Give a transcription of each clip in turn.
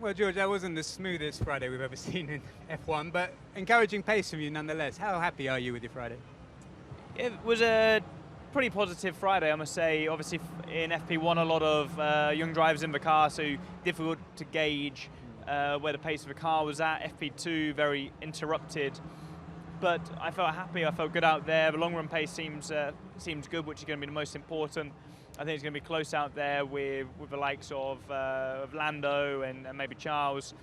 Well, George, that wasn't the smoothest Friday we've ever seen in F1, but encouraging pace from you nonetheless. How happy are you with your Friday? It was a pretty positive Friday, I must say. Obviously, in FP1, a lot of young drivers in the car, so difficult to gauge where the pace of the car was at. FP2, very interrupted. But I felt happy, I felt good out there. The long run pace seems good, which is going to be the most important. I think it's going to be close out there with the likes of Lando and maybe Charles.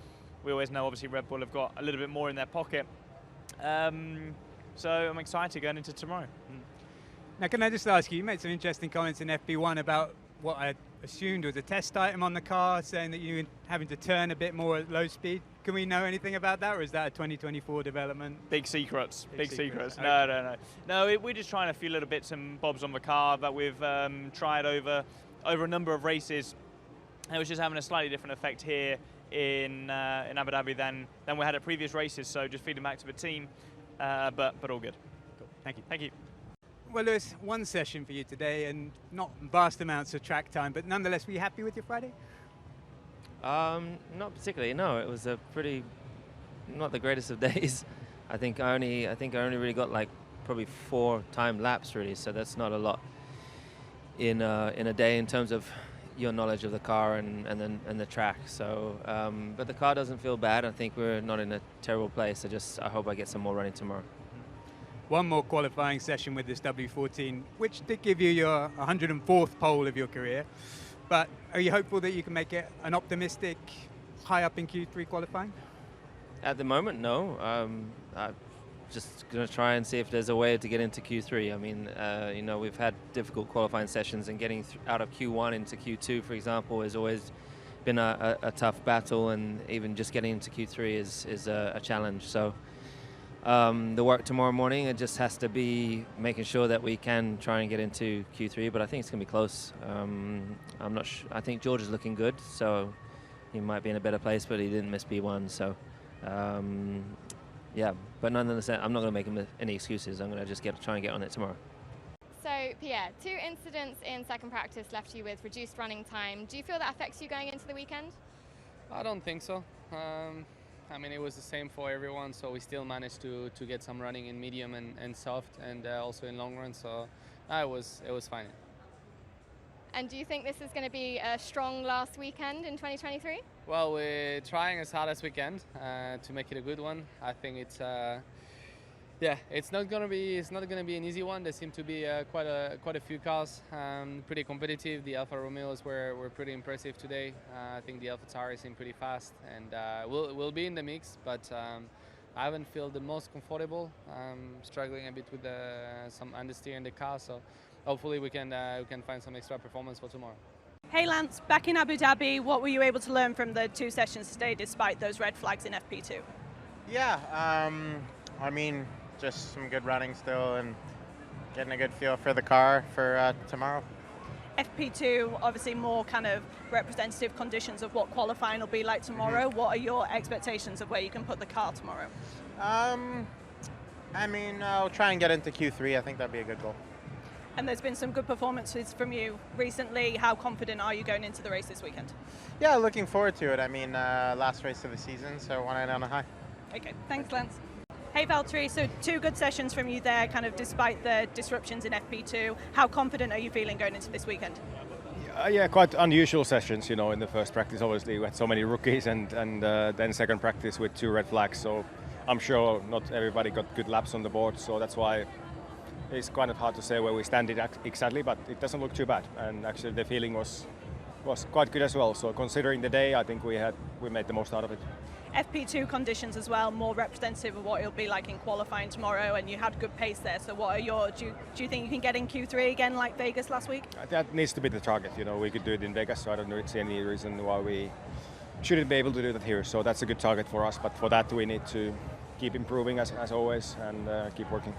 We always know, obviously, Red Bull have got a little bit more in their pocket. So I'm excited going into tomorrow. Now, can I just ask you made some interesting comments in FP1 about what I assumed was a test item on the car, saying that you were having to turn a bit more at low speed. Can we know anything about that, or is that a 2024 development? Big secrets. Big secrets. Okay. No, we're just trying a few little bits and bobs on the car that we've tried over a number of races. And it was just having a slightly different effect here in Abu Dhabi than we had at previous races. So just feeding back to the team, but all good. Cool. Thank you. Thank you. Well, Lewis, one session for you today, and not vast amounts of track time, but nonetheless, were you happy with your Friday? Not particularly. No, it was not the greatest of days. I think I only really got like probably 4 time laps really, so that's not a lot in a day in terms of your knowledge of the car and the track. So, but the car doesn't feel bad. I think we're not in a terrible place. I hope I get some more running tomorrow. One more qualifying session with this W14, which did give you your 104th pole of your career. But are you hopeful that you can make it an optimistic, high up in Q3 qualifying? At the moment, no. I'm just going to try and see if there's a way to get into Q3. I mean, we've had difficult qualifying sessions, and getting out of Q1 into Q2, for example, has always been a tough battle, and even just getting into Q3 is a challenge. So the work tomorrow morning, it just has to be making sure that we can try and get into Q3, but I think it's going to be close. I'm not sure. I think George is looking good, so he might be in a better place, but he didn't miss P1, so yeah. But nonetheless, I'm not going to make him any excuses. I'm going to just try and get on it tomorrow. So, Pierre, 2 incidents in second practice left you with reduced running time. Do you feel that affects you going into the weekend? I don't think so. I mean, it was the same for everyone, so we still managed to get some running in medium and soft, and also in long run, so it was fine. And do you think this is going to be a strong last weekend in 2023? Well, we're trying as hard as we can to make it a good one. I think it's it's not gonna be an easy one. There seem to be quite a few cars, pretty competitive. The Alfa Romeos were pretty impressive today. I think the AlphaTauri seem pretty fast, and we'll be in the mix. But I haven't felt the most comfortable. Struggling a bit with some understeer in the car. So hopefully we can find some extra performance for tomorrow. Hey Lance, back in Abu Dhabi, what were you able to learn from the 2 sessions today, despite those red flags in FP2? Yeah, I mean, just some good running still and getting a good feel for the car for tomorrow. FP2, obviously more kind of representative conditions of what qualifying will be like tomorrow. What are your expectations of where you can put the car tomorrow? I mean, I'll try and get into Q3. I think that'd be a good goal. And there's been some good performances from you recently. How confident are you going into the race this weekend? Yeah, looking forward to it. I mean, last race of the season, so one night on a high. Okay, thanks Lance. Hey Valtteri, so 2 good sessions from you there, kind of despite the disruptions in FP2. How confident are you feeling going into this weekend? Yeah, quite unusual sessions, in the first practice. Obviously, we had so many rookies, and then second practice with 2 red flags. So I'm sure not everybody got good laps on the board. So that's why it's kind of hard to say where we stand exactly, but it doesn't look too bad. And actually, the feeling was quite good as well. So considering the day, I think we made the most out of it. FP2 conditions as well, more representative of what it'll be like in qualifying tomorrow, and you had good pace there. So what are do you think you can get in Q3 again like Vegas last week? That needs to be the target. We could do it in Vegas, so I don't see any reason why we shouldn't be able to do that here. So that's a good target for us, but for that we need to keep improving as always and keep working.